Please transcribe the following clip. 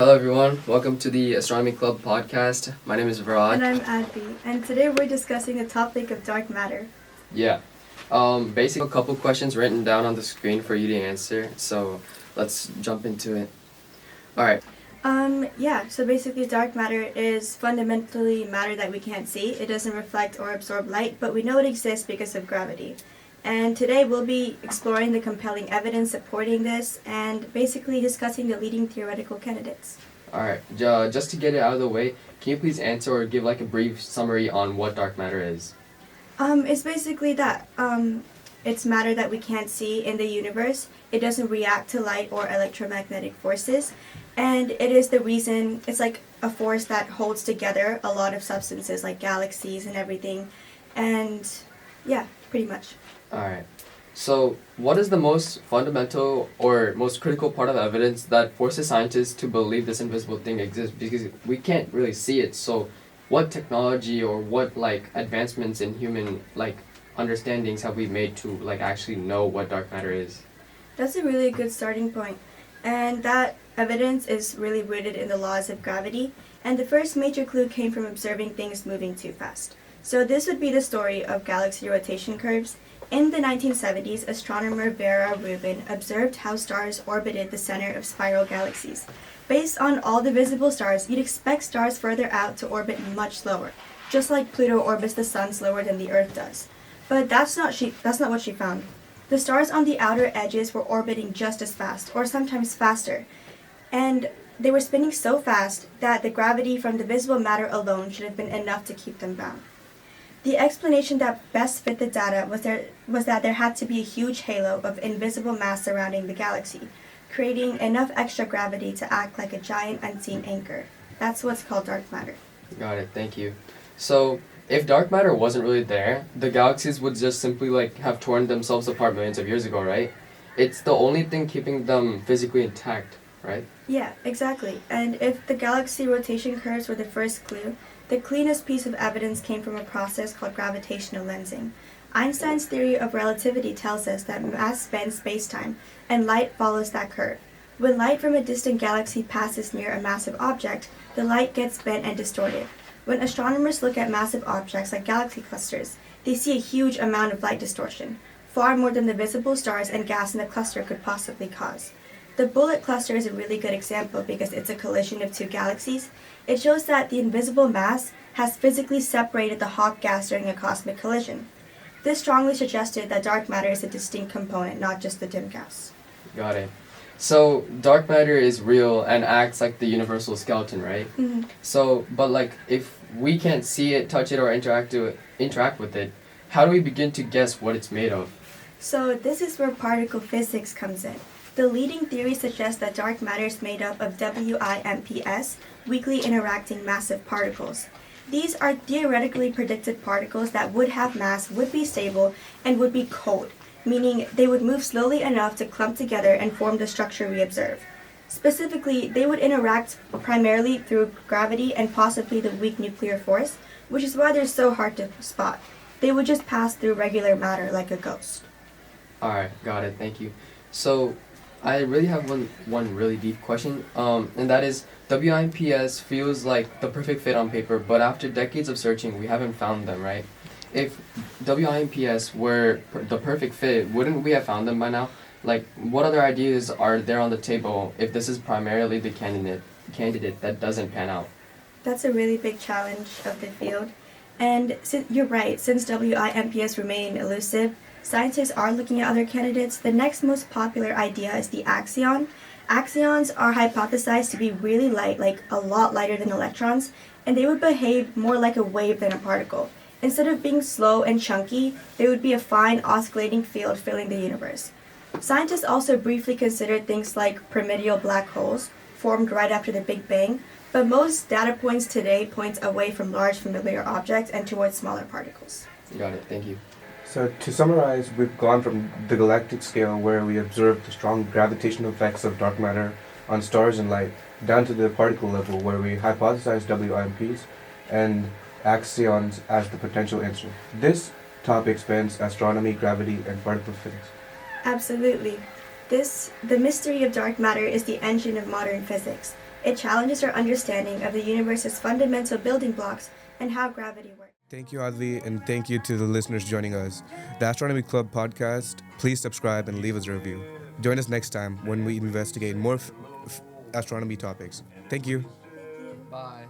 Hello everyone, welcome to the Astronomy Club podcast. My name is Viraj. And I'm Advi, and today we're discussing the topic of dark matter. Yeah. Basically a couple questions written down on the screen for you to answer, so let's jump into it. Alright. So basically dark matter is fundamentally matter that we can't see. It doesn't reflect or absorb light, but we know it exists because of gravity. And today we'll be exploring the compelling evidence supporting this and basically discussing the leading theoretical candidates. Alright, just to get it out of the way, can you please answer or give like a brief summary on what dark matter is? It's basically that. It's matter that we can't see in the universe. It doesn't react to light or electromagnetic forces. And it is the reason, it's like a force that holds together a lot of substances like galaxies and everything. And yeah, pretty much. Alright. So, what is the most fundamental or most critical part of the evidence that forces scientists to believe this invisible thing exists? Because we can't really see it. So, what technology or what advancements in human understandings have we made to actually know what dark matter is? That's a really good starting point. And that evidence is really rooted in the laws of gravity. And the first major clue came from observing things moving too fast. So this would be the story of galaxy rotation curves. In the 1970s, astronomer Vera Rubin observed how stars orbited the center of spiral galaxies. Based on all the visible stars, you'd expect stars further out to orbit much slower, just like Pluto orbits the sun slower than the Earth does. But that's not what she found. The stars on the outer edges were orbiting just as fast, or sometimes faster. And they were spinning so fast that the gravity from the visible matter alone should have been enough to keep them bound. The explanation that best fit the data was that there had to be a huge halo of invisible mass surrounding the galaxy, creating enough extra gravity to act like a giant unseen anchor. That's what's called dark matter. Got it, thank you. So, if dark matter wasn't really there, the galaxies would just simply have torn themselves apart millions of years ago, right? It's the only thing keeping them physically intact, right? Yeah, exactly. And if the galaxy rotation curves were the first clue, the cleanest piece of evidence came from a process called gravitational lensing. Einstein's theory of relativity tells us that mass bends spacetime, and light follows that curve. When light from a distant galaxy passes near a massive object, the light gets bent and distorted. When astronomers look at massive objects like galaxy clusters, they see a huge amount of light distortion, far more than the visible stars and gas in the cluster could possibly cause. The Bullet cluster is a really good example because it's a collision of two galaxies. It shows that the invisible mass has physically separated the hot gas during a cosmic collision. This strongly suggested that dark matter is a distinct component, not just the dim gas. Got it. So, dark matter is real and acts like the universal skeleton, right? Mm-hmm. So, but if we can't see it, touch it, or interact with it, how do we begin to guess what it's made of? So this is where particle physics comes in. The leading theory suggests that dark matter is made up of WIMPs, weakly interacting massive particles. These are theoretically predicted particles that would have mass, would be stable, and would be cold, meaning they would move slowly enough to clump together and form the structure we observe. Specifically, they would interact primarily through gravity and possibly the weak nuclear force, which is why they're so hard to spot. They would just pass through regular matter like a ghost. Alright, got it, thank you. So, I really have one really deep question, and that is, WIMPs feels like the perfect fit on paper, but after decades of searching, we haven't found them, right? If WIMPs were the perfect fit, wouldn't we have found them by now? What other ideas are there on the table if this is primarily the candidate that doesn't pan out? That's a really big challenge of the field. And you're right, since WIMPs remain elusive, scientists are looking at other candidates. The next most popular idea is the axion. Axions are hypothesized to be really light, like a lot lighter than electrons, and they would behave more like a wave than a particle. Instead of being slow and chunky, they would be a fine oscillating field filling the universe. Scientists also briefly considered things like primordial black holes, formed right after the Big Bang, but most data points today point away from large familiar objects and towards smaller particles. Got it, thank you. So to summarize, we've gone from the galactic scale where we observe the strong gravitational effects of dark matter on stars and light, down to the particle level where we hypothesize WIMPs and axions as the potential answer. This topic spans astronomy, gravity, and particle physics. Absolutely. The mystery of dark matter is the engine of modern physics. It challenges our understanding of the universe's fundamental building blocks and how gravity works. Thank you, Advi, and thank you to the listeners joining us. The Astronomy Club podcast, please subscribe and leave us a review. Join us next time when we investigate more astronomy topics. Thank you. Thank you. Bye.